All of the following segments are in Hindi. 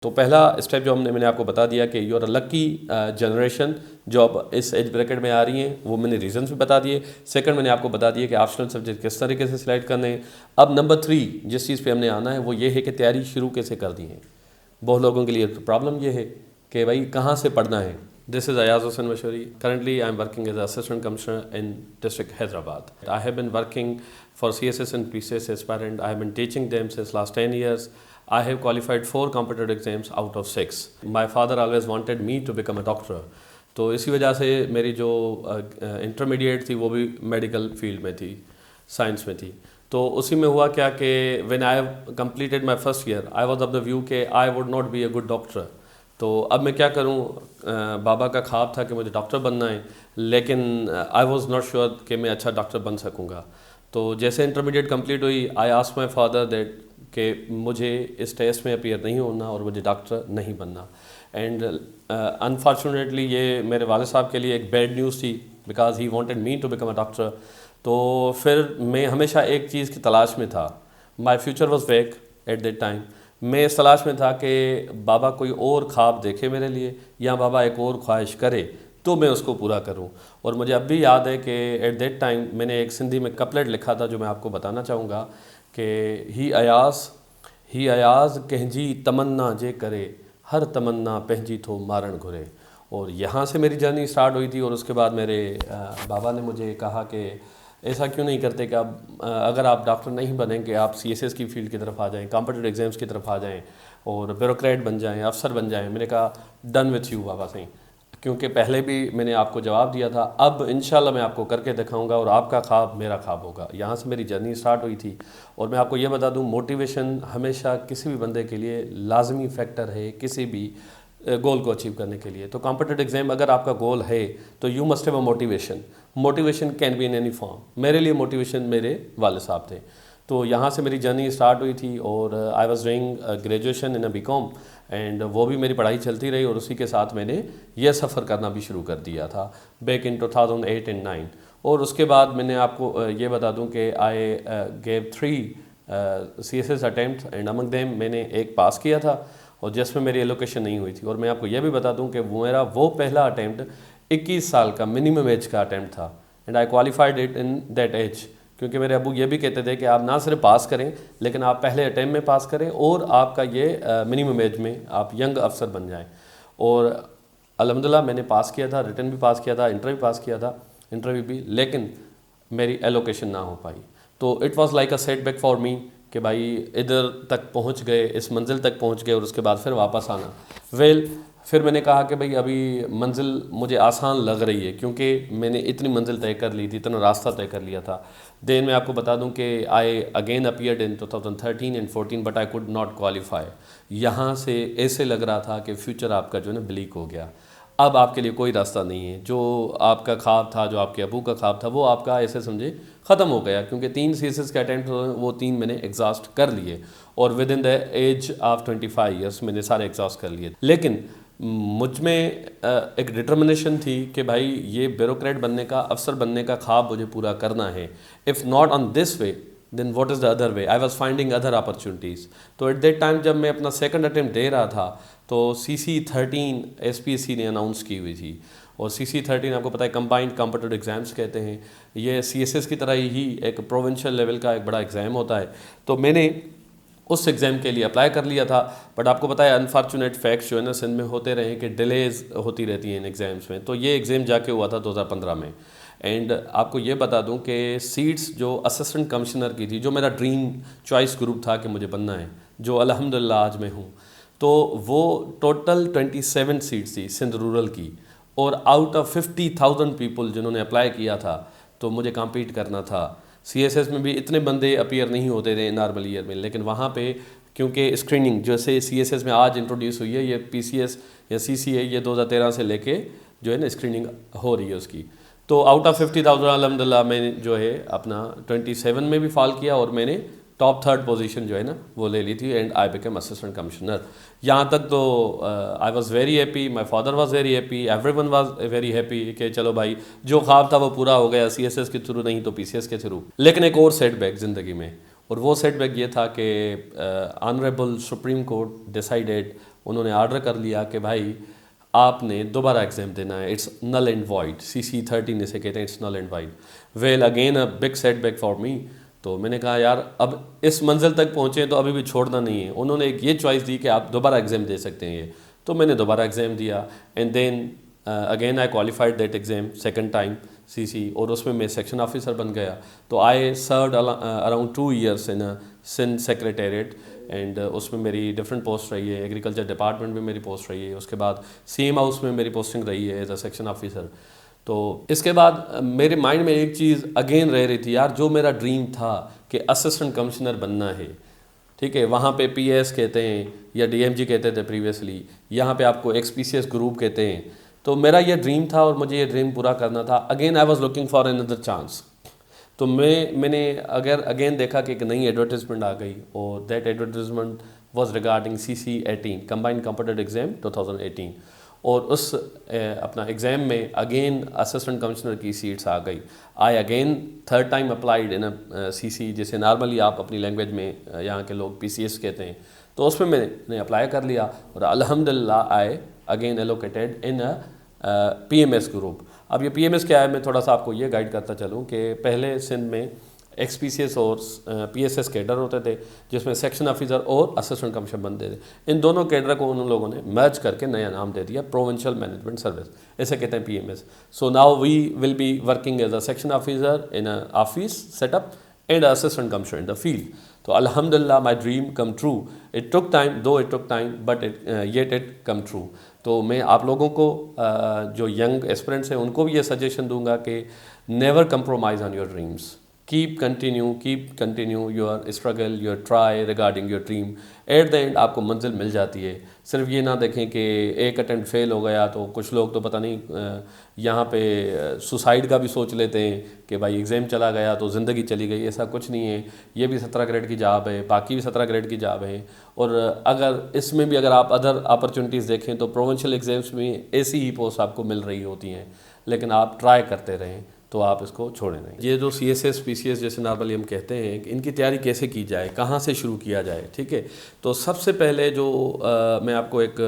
तो पहला स्टेप जो मैंने आपको बता दिया कि you are a lucky generation जो अब इस एज ब्रैकेट में आ रही हैं, वो मैंने रीजंस भी बता दिए। सेकंड मैंने आपको बता दिया कि ऑप्शनल सब्जेक्ट किस तरीके से सिलेक्ट करने हैं। अब नंबर 3 जिस चीज़ पे हमने आना है वो ये है कि तैयारी शुरू कैसे कर दी है। बहुत लोगों के लिए प्रॉब्लम ये है कि भाई कहाँ से पढ़ना है। This is Ayaz Hussain Mashuri. Currently, I am working as Assistant Commissioner in District Hyderabad. I have been working for CSS and PCS aspirant. I have been teaching them since last 10 years. I have qualified 4 competitive exams out of 6. My father always wanted me to become a doctor. तो इसी वजह से मेरी जो इंटरमीडिएट थी वो भी मेडिकल फील्ड में थी, साइंस में थी। तो उसी में हुआ क्या कि when I have completed my first year I was of the view कि I would not be a good doctor. तो अब मैं क्या करूं, बाबा का ख्वाब था कि मुझे डॉक्टर बनना है, लेकिन आई वाज नॉट श्योर कि मैं अच्छा डॉक्टर बन सकूंगा। तो जैसे इंटरमीडिएट कंप्लीट हुई I asked my father that कि मुझे इस टेस्ट में अपीयर नहीं होना और मुझे डॉक्टर नहीं बनना। एंड अनफॉर्चुनेटली ये मेरे वाले साहब के लिए एक बैड न्यूज़ थी because he wanted me to become a doctor. तो फिर मैं हमेशा एक चीज़ की तलाश में था। My future was wake eight that time. मैं इस तलाश में था कि बाबा कोई और ख्वाब देखे मेरे लिए या बाबा एक और ख्वाहिश करे तो मैं उसको पूरा करूं। और मुझे अब भी याद है कि एट दैट टाइम मैंने एक सिंधी में कपलेट लिखा था जो मैं आपको बताना चाहूँगा कि ही अयाज़ कंहिंजी तमन्ना जे करे हर तमन्ना पंहिंजी थो मारण घुरे। और यहाँ से मेरी जर्नी स्टार्ट हुई थी। और उसके बाद मेरे बाबा ने मुझे कहा कि ऐसा क्यों नहीं करते कि आप अगर आप डॉक्टर नहीं बनेंगे आप सीएसएस की फील्ड की तरफ आ जाएं, कॉम्पिटिटिव एग्जाम्स की तरफ आ जाएं और ब्यूरोक्रेट बन जाएं, अफसर बन जाएं। मैंने कहा डन विथ यू बाबा सही, क्योंकि पहले भी मैंने आपको जवाब दिया था, अब इंशाल्लाह मैं आपको करके दिखाऊंगा और आपका ख्वाब मेरा ख्वाब होगा। यहाँ से मेरी जर्नी स्टार्ट हुई थी। और मैं आपको ये बता दूँ मोटिवेशन हमेशा किसी भी बंदे के लिए लाजमी फैक्टर है किसी भी गोल को अचीव करने के लिए। तो कॉम्पिटिटिव एग्जाम अगर आपका गोल है तो you must have a motivation. Motivation can be in any form. मेरे लिए मोटिवेशन मेरे वाले साहब थे। तो यहाँ से मेरी जर्नी स्टार्ट हुई थी और I was doing graduation in a BCom and वो भी मेरी पढ़ाई चलती रही और उसी के साथ मैंने यह सफ़र करना भी शुरू कर दिया था बैक इन 2008 एंड 9। और उसके बाद मैंने आपको ये बता दूं कि I gave 3 CSS attempt and among them मैंने एक पास किया था और जिसमें मेरी एलोकेशन नहीं हुई थी। और मैं आपको यह भी बता दूं कि मेरा वो पहला अटैम्प्ट 21 साल का मिनिमम एज का अटैम्प्ट था and I qualified it in that age. क्योंकि मेरे अबू ये भी कहते थे कि आप ना सिर्फ पास करें लेकिन आप पहले अटैम्प्ट में पास करें और आपका ये मिनिमम एज में आप यंग अफसर बन जाएं। और अल्हम्दुलिल्लाह मैंने पास किया था, रिटन भी पास किया था, इंटरव्यू पास किया था, इंटरव्यू भी, लेकिन मेरी एलोकेशन ना हो पाई। तो it was like a setback for मी कि भाई इधर तक पहुंच गए, इस मंजिल तक पहुंच गए और उसके बाद फिर वापस आना। फिर मैंने कहा कि भाई अभी मंजिल मुझे आसान लग रही है क्योंकि मैंने इतनी मंजिल तय कर ली थी, इतना रास्ता तय कर लिया था। देन मैं आपको बता दूं कि I again appeared in 2013 and 14 but I could not qualify. यहाँ से ऐसे लग रहा था कि फ्यूचर आपका जो है ना ब्लीक हो गया। अब आपके लिए कोई रास्ता नहीं है। जो आपका ख्वाब था, जो आपके अबू का ख्वाब था, वो आपका ऐसे समझे ख़त्म हो गया क्योंकि 3 CSS के अटैम्प्ट वो 3 मैंने एग्जॉस्ट कर लिए और within the age of 25 years मैंने सारे एग्जॉस्ट कर लिए। लेकिन मुझ में एक डिटर्मिनेशन थी कि भाई ये ब्यूरोक्रेट बनने का, अफसर बनने का ख्वाब मुझे पूरा करना है। If not on this way then what is the other way. I was finding other opportunities. तो एट दैट टाइम जब मैं अपना सेकंड अटेम्प्ट दे रहा था तो CC13 SPSC ने अनाउंस की हुई थी। और CC13 आपको पता है कंबाइंड कॉम्पिटिटिव एग्जाम्स कहते हैं। ये CSS की तरह ही एक प्रोविंशियल लेवल का एक बड़ा एग्ज़ाम होता है। तो मैंने उस एग्ज़ाम के लिए अप्लाई कर लिया था। बट आपको पता है अनफॉर्चुनेट फैक्ट्स जो है ना सिंध में होते रहे कि डिलेज होती रहती हैं इन एग्ज़ाम्स में। तो ये एग्ज़ाम जाके हुआ था 2015 में। एंड आपको ये बता दूं कि सीट्स जो असिस्टेंट कमिश्नर की थी, जो मेरा ड्रीम चॉइस ग्रुप था कि मुझे बनना है, जो अल्हम्दुलिल्लाह आज मैं हूँ, तो वो टोटल 27 सीट्स थी सिंध रूरल की। और आउट ऑफ 50,000 पीपल जिन्होंने अप्लाई किया था तो मुझे कम्पीट करना था। CSS में भी इतने बंदे अपीयर नहीं होते थे नॉर्मल ईयर में, लेकिन वहाँ पे क्योंकि स्क्रीनिंग जैसे CSS में आज इंट्रोड्यूस हुई है, ये PCS या CCA ये 2013 से लेके जो है ना स्क्रीनिंग हो रही है उसकी। तो आउट ऑफ 50,000 अल्हम्दुलिल्लाह मैंने जो है अपना 27 में भी फॉल किया और मैंने टॉप 3rd पोजीशन जो है ना वो ले ली थी and I become assistant commissioner. यहाँ तक तो I was very happy, my father was very happy, everyone was very happy कि चलो भाई जो ख्वाब था वो पूरा हो गया, CSS के थ्रू नहीं तो PCS के थ्रू। लेकिन एक और सेटबैक ज़िंदगी में, और वो सेटबैक ये था कि ऑनरेबल सुप्रीम कोर्ट डिसाइडेड उन्होंने आर्डर कर लिया कि भाई आपने दोबारा एग्ज़ाम देना है, it's null and wide, CC13 इसे कहते हैं, it's null and void. Well again a big setback for me. तो मैंने कहा यार अब इस मंजिल तक पहुँचे तो अभी भी छोड़ना नहीं है। उन्होंने एक ये चॉइस दी कि आप दोबारा एग्ज़ाम दे सकते हैं ये, तो मैंने दोबारा एग्ज़ाम दिया and then again I qualified that exam second time CC, और उसमें मैं सेक्शन ऑफिसर बन गया। तो I served around 2 years in Sindh secretariat and उसमें मेरी डिफरेंट पोस्ट रही है। एग्रीकल्चर डिपार्टमेंट में मेरी पोस्ट रही है, उसके बाद CM हाउस में मेरी पोस्टिंग रही है एज अ सेक्शन ऑफिसर। तो इसके बाद मेरे माइंड में एक चीज़ अगेन रह रही थी यार, जो मेरा ड्रीम था कि असिस्टेंट कमिश्नर बनना है, ठीक है, वहाँ पे PS कहते हैं या DMG कहते थे प्रीवियसली, यहाँ पे आपको XPCS ग्रुप कहते हैं। तो मेरा ये ड्रीम था और मुझे ये ड्रीम पूरा करना था। Again I was looking for another chance. तो मैंने अगर अगेन देखा कि एक नई एडवर्टीजमेंट आ गई और that advertisement was regarding CC18 combined competitive exam 2018, और उस अपना एग्ज़ाम में अगेन असिस्टेंट कमिश्नर की सीट्स आ गई। I again third time applied in CC, जैसे नॉर्मली आप अपनी लैंग्वेज में यहाँ के लोग PCS कहते हैं, तो उसमें मैंने अप्लाई कर लिया और अल्हम्दुलिल्लाह I again allocated in PMS group. अब ये PMS क्या है, मैं थोड़ा सा आपको ये गाइड करता चलूँ कि पहले सिंध में XPCS और PSS कैडर होते थे, जिसमें सेक्शन ऑफिसर और असिस्टेंट कमिश्नर बनते थे। इन दोनों कैडर को उन लोगों ने मर्ज करके नया नाम दे दिया प्रोविंशियल मैनेजमेंट सर्विस, इसे कहते हैं PMS। So now we will be working as a section officer in a office setup and assistant commissioner in the field. तो अल्हम्दुलिल्लाह my dream come true. It took time, though it took time, but yet it come true. तो मैं आप लोगों को जो यंग एस्पिरेंट्स हैं उनको भी ये सजेशन दूंगा कि never compromise on your dreams, keep continue your struggle, your try regarding your dream। At the end आपको मंजिल मिल जाती है। सिर्फ ये ना देखें कि एक अटेम्प्ट फेल हो गया तो कुछ लोग तो पता नहीं यहाँ पे सुसाइड का भी सोच लेते हैं कि भाई एग्ज़ाम चला गया तो ज़िंदगी चली गई। ऐसा कुछ नहीं है, ये भी 17 ग्रेड की जॉब है, बाकी भी 17 ग्रेड की जॉब है। और अगर इसमें भी अगर आप अदर अपॉर्चुनिटीज़ देखें तो प्रोविंशियल एग्ज़ाम्स में ऐसी ही पोस्ट आपको मिल रही होती हैं, लेकिन आप ट्राई करते रहें तो आप इसको छोड़ें नहीं। ये जो CSS PCS जैसे नॉर्मली हम कहते हैं, इनकी तैयारी कैसे की जाए, कहाँ से शुरू किया जाए, ठीक है। तो सबसे पहले जो मैं आपको एक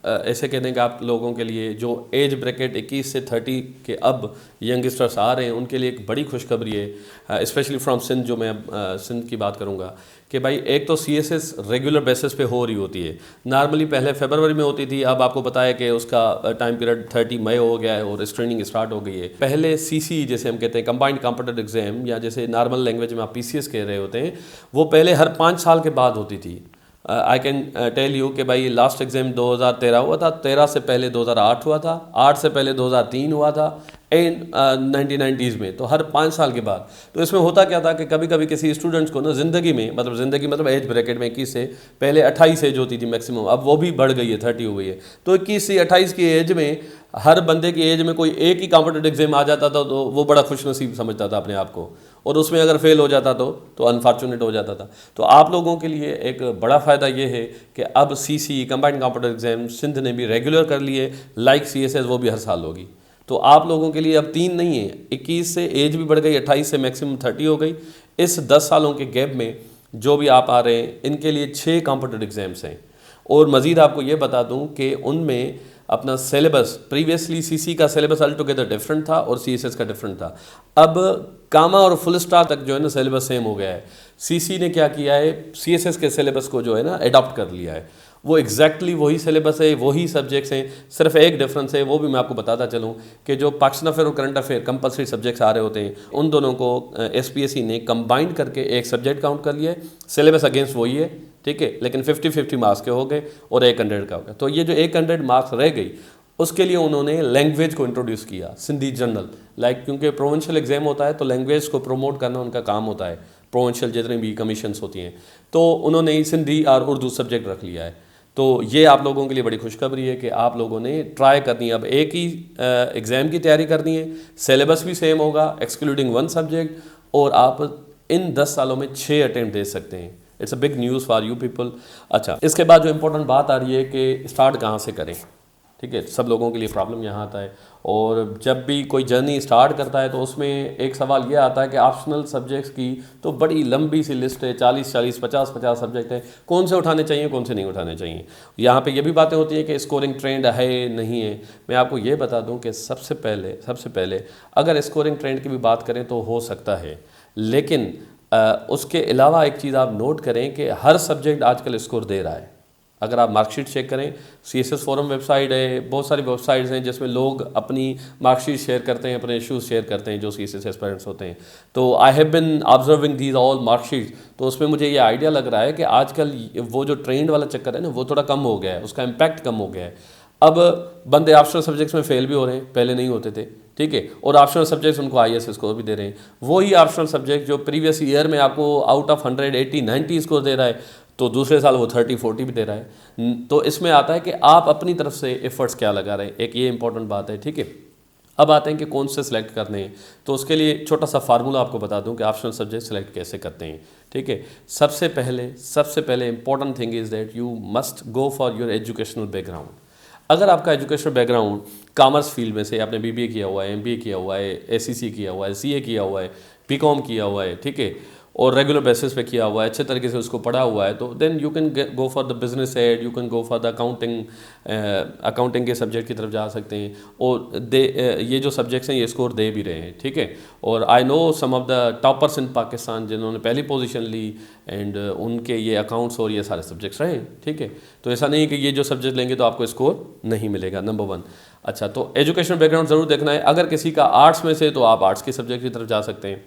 ऐसे कह दें कि आप लोगों के लिए जो एज ब्रैकेट 21 से 30 के अब यंगस्टर्स आ रहे हैं उनके लिए एक बड़ी खुशखबरी है, स्पेशली फ्रॉम सिंध। जो मैं अब सिंध की बात करूँगा कि भाई एक तो CSS रेगुलर बेसिस पे हो रही होती है। नॉर्मली पहले फरवरी में होती थी, अब आपको पता है कि उसका टाइम पीरियड 30 मई हो गया है और स्क्रीनिंग स्टार्ट हो गई है। पहले CC जैसे हम कहते हैं कंबाइंड कॉम्पिटिटिव एग्जाम, या जैसे नॉर्मल लैंग्वेज में आप PCS कह रहे होते हैं, वो पहले हर 5 साल के बाद होती थी। आई कैन टेल यू कि भाई लास्ट एग्ज़ाम 2013 हुआ था, 13 से पहले 2008 हुआ था, 8 से पहले 2003 हुआ था एंड 1990s में, तो हर 5 साल के बाद। तो इसमें होता क्या था कि कभी कभी किसी स्टूडेंट्स को ना ज़िंदगी मतलब एज ब्रैकेट में 21 से पहले 28 एज होती थी मैक्सिमम, अब वो भी बढ़ गई है, 30 हो गई है। तो 21 से 28 की एज में हर बंदे की एज में कोई एक ही कॉम्पिटिटिव एग्जाम आ जाता था तो वो बड़ा खुशनसीब समझता था अपने आप को, और उसमें अगर फेल हो जाता तो अनफॉर्चुनेट हो जाता था। तो आप लोगों के लिए एक बड़ा फ़ायदा ये है कि अब CC combined competitive exam Sindh ने भी रेगुलर कर लिए, लाइक CSS वो भी हर साल होगी। तो आप लोगों के लिए अब 3 नहीं है, 21 से एज भी बढ़ गई, 28 से मैक्सिमम 30 हो गई। इस 10 सालों के गैप में जो भी आप आ रहे हैं इनके लिए 6 कॉम्पिटिटिव एग्जाम्स हैं। और मज़ीद आपको ये बता दूं कि उनमें अपना सिलेबस, प्रीवियसली CC का सिलेबस ऑल टुगेदर डिफरेंट था और CSS का डिफरेंट था। अब कामा और फुल स्टॉप तक जो है ना सिलेबस सेम हो गया है। CC ने क्या किया है, CSS के सिलेबस को जो है ना अडॉप्ट कर लिया है। वो एग्जैक्टली वही सिलेबस है, वही सब्जेक्ट्स हैं, सिर्फ एक डिफरेंस है, वो भी मैं आपको बताता चलूँ कि जो पाकिस्तान अफेयर और करंट अफेयर कंपलसरी सब्जेक्ट्स आ रहे होते हैं, उन दोनों को SPSC ने कंबाइंड करके एक सब्जेक्ट काउंट कर लिया है। सिलेबस अगेंस्ट वही है, ठीक है, लेकिन 50-50 मार्क्स के हो गए और 100 का हो गया। तो ये जो 100 मार्क्स रह गई, उसके लिए उन्होंने लैंग्वेज को इंट्रोड्यूस किया, सिंधी जनरल, क्योंकि प्रोविंशियल एग्जाम होता है तो लैंग्वेज को प्रमोट करना उनका काम होता है, प्रोविंशियल जितने भी कमीशंस होती हैं, तो उन्होंने सिंधी और उर्दू सब्जेक्ट रख लिया है। तो ये आप लोगों के लिए बड़ी खुशखबरी है कि आप लोगों ने ट्राई करनी है, अब एक ही एग्ज़ाम की तैयारी करनी है, सिलेबस भी सेम होगा एक्सक्लूडिंग 1 सब्जेक्ट, और आप इन 10 सालों में 6 अटेम्प्ट दे सकते हैं। It's a big news for you people. अच्छा, इसके बाद जो इम्पोर्टेंट बात आ रही है कि स्टार्ट कहाँ से करें। ठीक है, सब लोगों के लिए प्रॉब्लम यहाँ आता है। और जब भी कोई जर्नी स्टार्ट करता है तो उसमें एक सवाल ये आता है कि ऑप्शनल सब्जेक्ट्स की तो बड़ी लंबी सी लिस्ट है, 40-40, 50-50 सब्जेक्ट है, कौन से उठाने चाहिए, कौन से नहीं उठाने चाहिए। यहाँ पे ये भी बातें होती हैं कि स्कोरिंग ट्रेंड है नहीं है। मैं आपको ये बता दूँ कि सबसे पहले अगर स्कोरिंग ट्रेंड की भी बात करें तो हो सकता है, लेकिन उसके अलावा एक चीज़ आप नोट करें कि हर सब्जेक्ट आजकल स्कोर दे रहा है। अगर आप मार्कशीट चेक करें, CSS फोरम वेबसाइट है, बहुत सारी वेबसाइट्स हैं जिसमें लोग अपनी मार्कशीट शेयर करते हैं, अपने इश्यूज शेयर करते हैं जो CSS एस्पिरेंट्स होते हैं। तो I have been observing these all marksheet, तो उसमें मुझे ये आइडिया लग रहा है कि आजकल वो जो ट्रेंड वाला चक्कर है ना वो थोड़ा कम हो गया है, उसका इम्पैक्ट कम हो गया है। अब बंदे ऑप्शनल सब्जेक्ट्स में फेल भी हो रहे हैं, पहले नहीं होते थे, ठीक है, और ऑप्शनल सब्जेक्ट्स उनको IAS स्कोर भी दे रहे हैं। वही ऑप्शनल सब्जेक्ट जो प्रीवियस ईयर में आपको आउट ऑफ 100 80-90 स्कोर दे रहा है, तो दूसरे साल वो 30-40 भी दे रहा है। तो इसमें आता है कि आप अपनी तरफ से एफर्ट्स क्या लगा रहे हैं, एक ये इंपॉर्टेंट बात है, ठीक है। अब आते हैं कि कौन से सिलेक्ट करने हैं, तो उसके लिए छोटा सा फार्मूला आपको बता दूं कि ऑप्शनल सब्जेक्ट सेलेक्ट कैसे करते हैं, ठीक है। सबसे पहले important thing is that you must go for your educational background. अगर आपका एजुकेशनल बैकग्राउंड कॉमर्स फील्ड में से आपने BBA किया हुआ है, MBA किया हुआ है, SEC किया हुआ है, CA किया हुआ है, BCom किया हुआ है, ठीक है, और रेगुलर बेसिस पे किया हुआ है, अच्छे तरीके से उसको पढ़ा हुआ है, तो then you can go for the business ad, you can go for the accounting के सब्जेक्ट की तरफ जा सकते हैं। और ये जो सब्जेक्ट्स हैं ये स्कोर दे भी रहे हैं, ठीक है। और I know some of the toppers in Pakistan जिन्होंने पहली पोजीशन ली, एंड उनके ये अकाउंट्स और ये सारे सब्जेक्ट्स रहे, ठीक है। तो ऐसा नहीं कि ये जो सब्जेक्ट लेंगे तो आपको स्कोर नहीं मिलेगा, नंबर 1। अच्छा, तो एजुकेशन बैकग्राउंड ज़रूर देखना है। अगर किसी का आर्ट्स में से तो आप आर्ट्स के सब्जेक्ट की तरफ जा सकते हैं।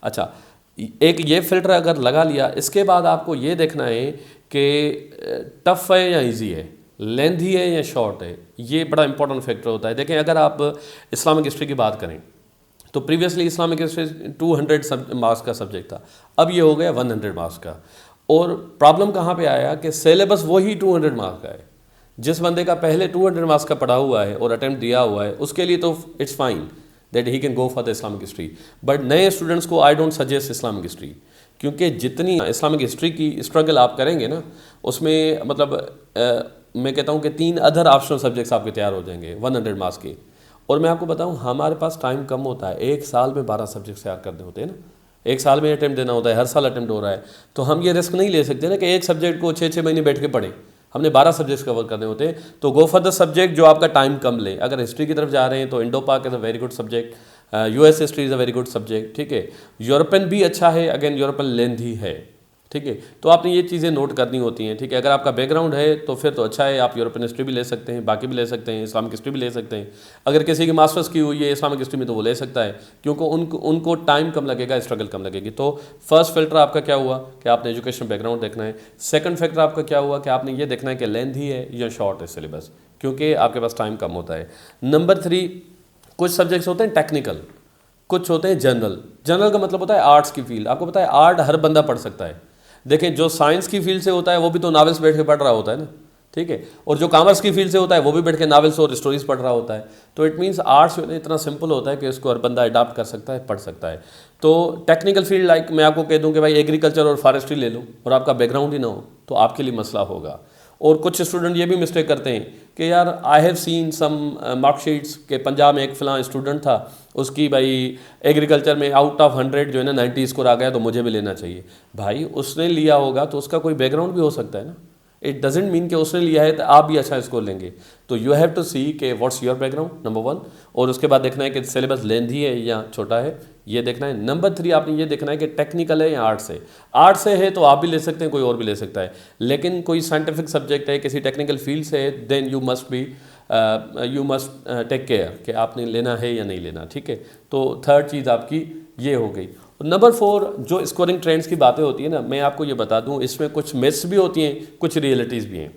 अच्छा, एक ये फिल्टर अगर लगा लिया, इसके बाद आपको ये देखना है कि टफ़ है या इजी है, लेंथी है या शॉर्ट है। ये बड़ा इंपॉर्टेंट फैक्टर होता है। देखें, अगर आप इस्लामिक हिस्ट्री की बात करें तो प्रीवियसली इस्लामिक हिस्ट्री 200 मार्क्स का सब्जेक्ट था, अब ये हो गया 100 मार्क्स का। और प्रॉब्लम कहाँ पे आया कि सिलेबस वही 200 मार्क्स का है। जिस बंदे का पहले 200 मार्क्स का पढ़ा हुआ है और अटैम्प्ट दिया हुआ है उसके लिए तो it's fine that he can go for the Islamic history, but नए स्टूडेंट्स को I don't suggest Islamic history, क्योंकि जितनी इस्लामिक हिस्ट्री की स्ट्रगल आप करेंगे ना उसमें मतलब मैं कहता हूँ कि 3 अदर ऑप्शनल सब्जेक्ट्स आपके तैयार हो जाएंगे 100 मार्क्स के। और मैं आपको बताऊँ, हमारे पास टाइम कम होता है, एक साल में 12 सब्जेक्ट तैयार करने होते हैं ना, एक साल में अटैम्प्ट देना होता है, हर साल अटैम्प्ट हो रहा है, तो हम ये रिस्क नहीं ले सकते ना कि एक सब्जेक्ट को 6-6 महीने बैठ के पढ़ें। हमने 12 सब्जेक्ट्स कवर करने होते हैं, तो गो फॉर द सब्जेक्ट जो आपका टाइम कम ले। अगर हिस्ट्री की तरफ जा रहे हैं तो इंडो पाक is a very good subject, US history is a very good subject, ठीक है। यूरोपियन भी अच्छा है, अगेन यूरोपियन लेंथी है, ठीक है। तो आपने ये चीज़ें नोट करनी होती हैं, ठीक है। अगर आपका बैकग्राउंड है तो फिर तो अच्छा है, आप यूरोपियन हिस्ट्री भी ले सकते हैं, बाकी भी ले सकते हैं, इस्लामिक हिस्ट्री भी ले सकते हैं। अगर किसी की मास्टर्स की हुई है इस्लामिक हिस्ट्री में तो वो ले सकता है, क्योंकि उनको टाइम कम लगेगा, स्ट्रगल कम लगेगी। तो फर्स्ट फिल्टर आपका क्या हुआ कि आपने एजुकेशन बैकग्राउंड देखना है। सेकंड फैक्टर आपका क्या हुआ कि आपने ये देखना है कि लेंथी है या शॉर्ट है सिलेबस, क्योंकि आपके पास टाइम कम होता है। नंबर 3, कुछ सब्जेक्ट्स होते हैं टेक्निकल, कुछ होते हैं जनरल। जनरल का मतलब होता है आर्ट्स की फील्ड। आपको पता है आर्ट हर बंदा पढ़ सकता है। देखें, जो साइंस की फील्ड से होता है वो भी तो नावल्स बैठ के पढ़ रहा होता है ना, ठीक है, और जो कॉमर्स की फील्ड से होता है वो भी बैठ के नावल्स और स्टोरीज पढ़ रहा होता है। तो इट मीन्स आर्ट्स इतना सिंपल होता है कि इसको हर बंदा अडाप्ट कर सकता है, पढ़ सकता है। तो टेक्निकल फील्ड लाइक मैं आपको कह दूं कि भाई एग्रीकल्चर और फॉरेस्ट्री ले लो और आपका बैकग्राउंड ही ना हो तो आपके लिए मसला होगा। और कुछ स्टूडेंट ये भी मिस्टेक करते हैं कि यार I have seen some marksheets के पंजाब में एक फ़लाँ स्टूडेंट था, उसकी भाई एग्रीकल्चर में आउट ऑफ 100 जो है ना 90 स्कोर आ गया तो मुझे भी लेना चाहिए। भाई उसने लिया होगा तो उसका कोई बैकग्राउंड भी हो सकता है ना, इट डजेंट मीन कि उसने लिया है तो आप भी अच्छा स्कोर लेंगे। तो यू हैव टू सी के व्हाट्स योर बैकग्राउंड, नंबर 1, और उसके बाद देखना है कि सिलेबस लेंथी है या छोटा है, ये देखना है। नंबर 3, आपने ये देखना है कि टेक्निकल है या आर्ट्स है। आर्ट्स से है तो आप भी ले सकते हैं, कोई और भी ले सकता है, लेकिन कोई साइंटिफिक सब्जेक्ट है, किसी टेक्निकल फील्ड से है, then you must take care कि आपने लेना है या नहीं लेना, ठीक है। तो थर्ड चीज़ आपकी ये हो गई। नंबर 4, जो स्कोरिंग ट्रेंड्स की बातें होती है ना, मैं आपको ये बता दूं इसमें कुछ मिथ्स भी होती हैं, कुछ रियलिटीज़ भी हैं।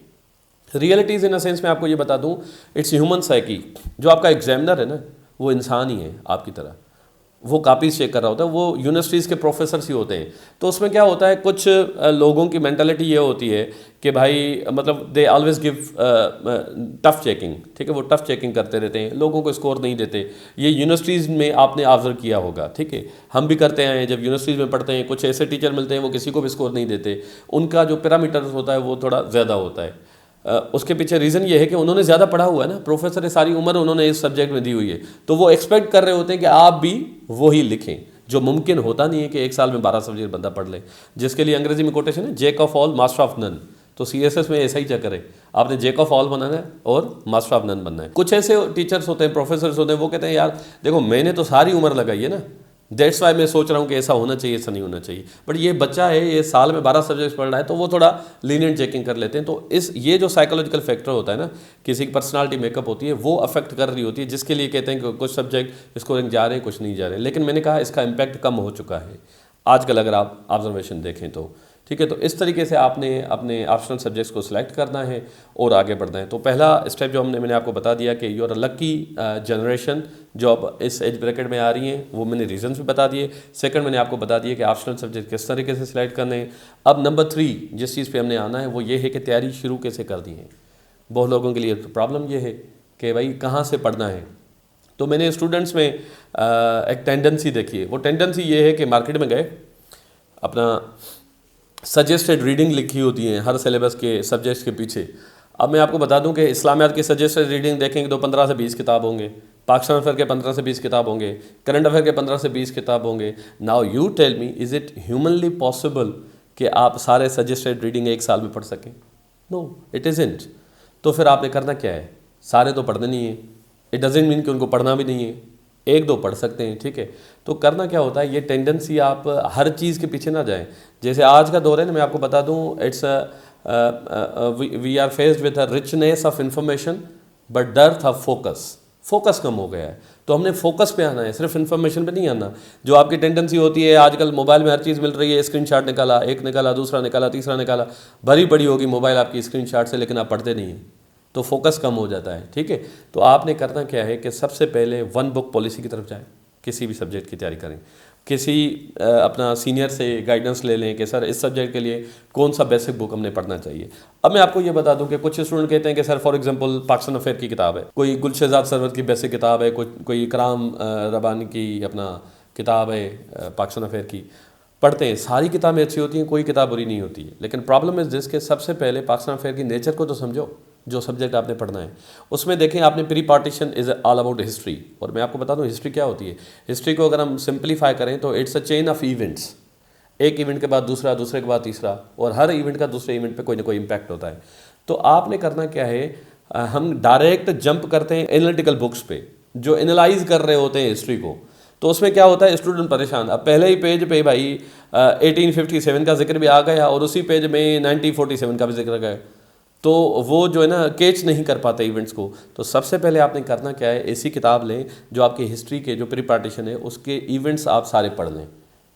रियलिटीज़ इन अ सेंस मैं आपको ये बता दूं, इट्स ह्यूमन साइकी। जो आपका एग्जामिनर है ना वो इंसान ही है आपकी तरह, वो कापीज चेक कर रहा होता है, वो यूनिवर्सिटीज़ के प्रोफेसर्स ही होते हैं। तो उसमें क्या होता है, कुछ लोगों की मेंटालिटी ये होती है कि भाई मतलब they always give tough checking, ठीक है, वो टफ चेकिंग करते रहते हैं, लोगों को स्कोर नहीं देते। ये यूनिवर्सिटीज़ में आपने ऑब्जर्व किया होगा, ठीक है, हम भी करते हैं। जब यूनिवर्सिटीज़ में पढ़ते हैं कुछ ऐसे टीचर मिलते हैं वो किसी को भी स्कोर नहीं देते, उनका जो पैरामीटर होता है वो थोड़ा ज़्यादा होता है। उसके पीछे रीज़न ये है कि उन्होंने ज़्यादा पढ़ा हुआ है ना, प्रोफेसर है, सारी उम्र उन्होंने इस सब्जेक्ट में दी हुई है, तो वो एक्सपेक्ट कर रहे होते हैं कि आप भी वही लिखें, जो मुमकिन होता नहीं है कि एक साल में 12 सब्जेक्ट बंदा पढ़ ले, जिसके लिए अंग्रेजी में कोटेशन है jack of all master of none. तो CSS में ऐसा ही चक्कर है, आपने जैक ऑफ ऑल बनाना है और मास्टर ऑफ नन बनना है। कुछ ऐसे टीचर्स होते हैं, प्रोफेसर्स होते हैं, वो कहते हैं यार देखो मैंने तो सारी उम्र लगाई है ना, दैट्स वाई मैं सोच रहा हूँ कि ऐसा होना चाहिए, ऐसा नहीं होना चाहिए। बट ये बच्चा है, ये साल में 12 सब्जेक्ट्स पढ़ रहा है, तो वो थोड़ा लीनियंट चेकिंग कर लेते हैं। तो ये जो साइकोलॉजिकल फैक्टर होता है ना, किसी की पर्सनालिटी मेकअप होती है, वो अफेक्ट कर रही होती है, जिसके लिए कहते हैं कि कुछ सब्जेक्ट स्कोरिंग जा रहे हैं, कुछ नहीं जा रहे। लेकिन मैंने कहा इसका इम्पैक्ट कम हो चुका है आजकल, अगर आप ऑब्जर्वेशन देखें तो। ठीक है, तो इस तरीके से आपने अपने ऑप्शनल सब्जेक्ट्स को सिलेक्ट करना है और आगे बढ़ना है। तो पहला स्टेप जो मैंने आपको बता दिया कि you are a lucky generation जो अब इस एज ब्रैकेट में आ रही हैं, वो मैंने रीजंस भी बता दिए। सेकंड मैंने आपको बता दिया कि ऑप्शनल सब्जेक्ट किस तरीके से सिलेक्ट करने हैं। अब नंबर 3 जिस चीज़ पे हमने आना है वो ये है कि तैयारी शुरू कैसे कर दी है। बहुत लोगों के लिए प्रॉब्लम ये है कि भाई कहाँ से पढ़ना है। तो मैंने स्टूडेंट्स में एक टेंडेंसी देखी है। वो टेंडेंसी ये है कि मार्केट में गए, अपना सजेस्टेड रीडिंग लिखी होती हैं हर सिलेबस के सब्जेक्ट्स के पीछे। अब मैं आपको बता दूं कि इस्लामियात की सजेस्टेड रीडिंग देखेंगे तो 15 से 20 किताब होंगे, पाकिस्तान अफेयर के 15 से 20 किताब होंगे, करंट अफेयर के 15 से 20 किताब होंगे। Now you tell me, is it humanly possible कि आप सारे सजेस्टेड रीडिंग एक साल में पढ़ सकें? No, it isn't. तो फिर आपने करना क्या है? सारे तो पढ़ने नहीं है, इट डजेंट मीन कि उनको पढ़ना भी नहीं है, एक दो पढ़ सकते हैं। ठीक है, तो करना क्या होता है, ये टेंडेंसी आप हर चीज़ के पीछे ना जाएं। जैसे आज का दौर है ना, मैं आपको बता दूं, it's we are faced with a richness of information but dearth of focus कम हो गया है। तो हमने फोकस पे आना है, सिर्फ इन्फॉर्मेशन पे नहीं आना। जो आपकी टेंडेंसी होती है, आजकल मोबाइल में हर चीज़ मिल रही है, स्क्रीनशॉट निकाला, एक निकाला, दूसरा निकाला, तीसरा निकाला, भरी पड़ी होगी मोबाइल आपकी स्क्रीनशॉट से, लेकिन आप पढ़ते नहीं हैं, तो फोकस कम हो जाता है। ठीक है, तो आपने करना क्या है कि सबसे पहले 1 बुक पॉलिसी की तरफ जाएं। किसी भी सब्जेक्ट की तैयारी करें, किसी अपना सीनियर से गाइडेंस ले लें कि सर इस सब्जेक्ट के लिए कौन सा बेसिक बुक हमने पढ़ना चाहिए। अब मैं आपको ये बता दूं कि कुछ स्टूडेंट कहते हैं कि sir for example Pakistan affair की किताब है, कोई गुलशहजाद सरवर की बेसिक किताब है, कोई इकराम रबानी की अपना किताब है पाकिस्तान अफेयर की, पढ़ते हैं। सारी किताबें अच्छी होती हैं, कोई किताब बुरी नहीं होती है, लेकिन प्रॉब्लम इज़ दिस के सबसे पहले पाकिस्तान अफेयर की नेचर को तो समझो, जो सब्जेक्ट आपने पढ़ना है। उसमें देखें आपने pre partition is all about history, और मैं आपको बता दूं हिस्ट्री क्या होती है। हिस्ट्री को अगर हम सिंप्लीफाई करें तो it's a chain of events, एक इवेंट के बाद दूसरा, दूसरे के बाद तीसरा, और हर इवेंट का दूसरे इवेंट पे कोई ना कोई इम्पैक्ट होता है। तो आपने करना क्या है, हम डायरेक्ट जंप करते हैं एनालिटिकल बुक्स पे जो एनालाइज कर रहे होते हैं हिस्ट्री को। तो उसमें क्या होता है, स्टूडेंट परेशान। अब पहले ही पेज पे भाई 1857 का जिक्र भी आ गया और उसी पेज में 1947 का भी जिक्र गया, तो वो जो है ना कैच नहीं कर पाते इवेंट्स को। तो सबसे पहले आपने करना क्या है, ऐसी किताब लें जो आपकी हिस्ट्री के जो प्री पार्टीशन है उसके इवेंट्स आप सारे पढ़ लें।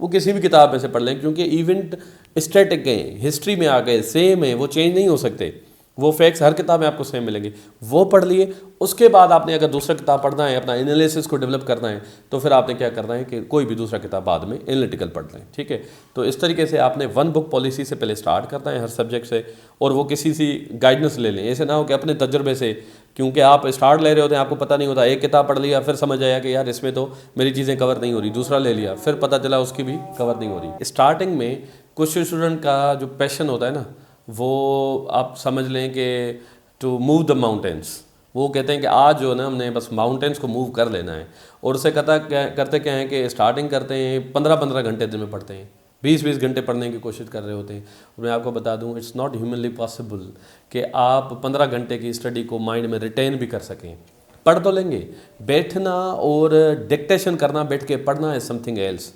वो किसी भी किताब में से पढ़ लें, क्योंकि इवेंट स्टैटिक हैं, हिस्ट्री में आ गए, सेम है, वो चेंज नहीं हो सकते। वो फैक्ट्स हर किताब में आपको सेम मिलेंगे, वो पढ़ लिए। उसके बाद आपने अगर दूसरा किताब पढ़ना है, अपना एनालिसिस को डेवलप करना है, तो फिर आपने क्या करना है कि कोई भी दूसरा किताब बाद में एनालिटिकल पढ़ लें। ठीक है, तो इस तरीके से आपने 1 बुक पॉलिसी से पहले स्टार्ट करना है हर सब्जेक्ट से, और वो किसी सी गाइडेंस ले लें। ऐसे ना हो कि अपने तजर्बे से, क्योंकि आप स्टार्ट ले रहे होते हैं, आपको पता नहीं होता, एक किताब पढ़ लिया, फिर समझ आया कि यार इसमें तो मेरी चीज़ें कवर नहीं हो रही, दूसरा ले लिया, फिर पता चला उसकी भी कवर नहीं हो रही। स्टार्टिंग में कुछ स्टूडेंट का जो पैशन होता है ना, वो आप समझ लें कि टू मूव द माउंटेन्स, वो कहते हैं कि आज जो है ना हमने बस माउंटेन्स को मूव कर लेना है। और उससे करते क्या है कि स्टार्टिंग करते हैं 15-15 घंटे दिन में पढ़ते हैं, 20-20 घंटे पढ़ने की कोशिश कर रहे होते हैं। और मैं आपको बता दूं, इट्स नॉट ह्यूमनली पॉसिबल कि आप 15 घंटे की स्टडी को माइंड में रिटेन भी कर सकें। पढ़ तो लेंगे, बैठना और डिक्टेशन करना, बैठ के पढ़ना है समथिंग एल्स।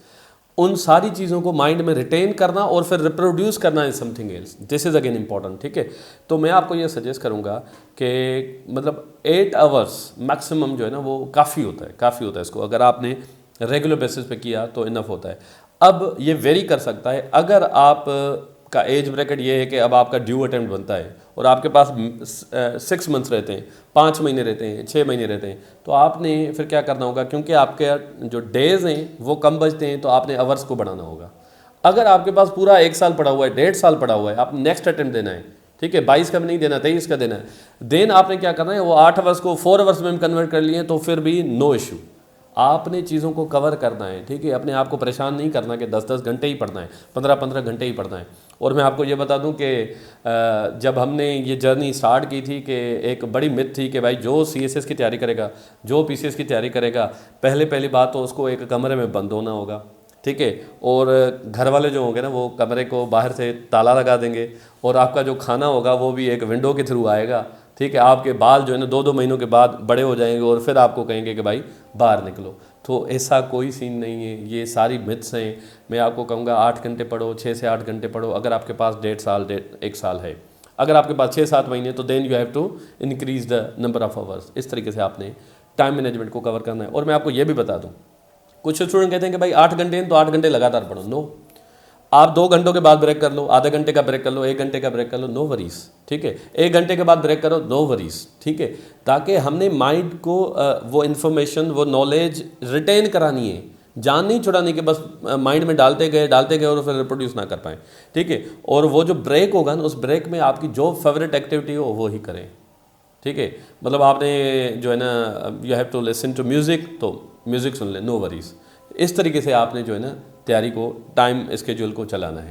उन सारी चीज़ों को माइंड में रिटेन करना और फिर रिप्रोड्यूस करना है something else. This is again important. ठीक है, तो मैं आपको ये सजेस्ट करूँगा कि मतलब 8 आवर्स मैक्सिमम जो है ना वो काफ़ी होता है इसको अगर आपने रेगुलर बेसिस पे किया तो इनफ होता है। अब ये वेरी कर सकता है, अगर आप का एज ब्रैकेट ये है कि अब आपका ड्यू अटेम्प्ट बनता है और आपके पास 6 मंथ्स रहते हैं, 5 महीने रहते हैं, 6 महीने रहते हैं, तो आपने फिर क्या करना होगा, क्योंकि आपके जो डेज़ हैं वो कम बचते हैं, तो आपने आवर्स को बढ़ाना होगा। अगर आपके पास पूरा 1 साल पड़ा हुआ है, 1.5 साल पड़ा हुआ है, आप नेक्स्ट अटेम्प्ट देना है, ठीक है, 22 का भी नहीं देना, 23 का देना है, देन आपने क्या करना है, वो 8 आवर्स को 4 आवर्स में कन्वर्ट कर लिए तो फिर भी नो इशू। आपने चीज़ों को कवर करना है। ठीक है, अपने आप को परेशान नहीं करना कि 10-10 घंटे ही पढ़ना है, 15-15 घंटे ही पढ़ना है। और मैं आपको ये बता दूं कि जब हमने ये जर्नी स्टार्ट की थी कि एक बड़ी मिथ थी कि भाई जो CSS की तैयारी करेगा, जो PCS की तैयारी करेगा, पहली बात तो उसको एक कमरे में बंद होना होगा, ठीक है। और घर वाले जो होंगे ना वो कमरे को बाहर से ताला लगा देंगे, और आपका जो खाना होगा वो भी एक विंडो के थ्रू आएगा, ठीक है। आपके बाल जो है ना 2-2 महीनों के बाद बड़े हो जाएंगे और फिर आपको कहेंगे कि भाई बाहर निकलो। तो ऐसा कोई सीन नहीं है, ये सारी मिथ्स हैं। मैं आपको कहूँगा 8 घंटे पढ़ो, 6 से 8 घंटे पढ़ो। अगर आपके पास 1.5 साल है, अगर आपके पास 6-7 महीने, तो then you have to increase the number of hours. इस तरीके से आपने टाइम मैनेजमेंट को कवर करना है। और मैं आपको ये भी बता दूँ, कुछ स्टूडेंट कहते हैं कि भाई 8 घंटे हैं तो 8 घंटे लगातार पढ़ो। नो, आप 2 घंटों के बाद ब्रेक कर लो, आधे घंटे का ब्रेक कर लो, 1 घंटे का ब्रेक कर लो, नो वरीज, ठीक है। 1 घंटे के बाद ब्रेक करो, नो वरीज, ठीक है। ताकि हमने माइंड को वो इन्फॉर्मेशन, वो नॉलेज रिटेन करानी है, जान नहीं छुड़ानी कि बस माइंड में डालते गए और फिर रिप्रोड्यूस ना कर पाएँ, ठीक है। और वो जो ब्रेक होगा ना, उस ब्रेक में आपकी जो फेवरेट एक्टिविटी हो वो ही करें, ठीक है। मतलब आपने जो है ना, you have to listen to music, तो म्यूज़िक सुन लें, नो वरीज। इस तरीके से आपने जो है ना तैयारी को, टाइम स्केड्यूल को चलाना है।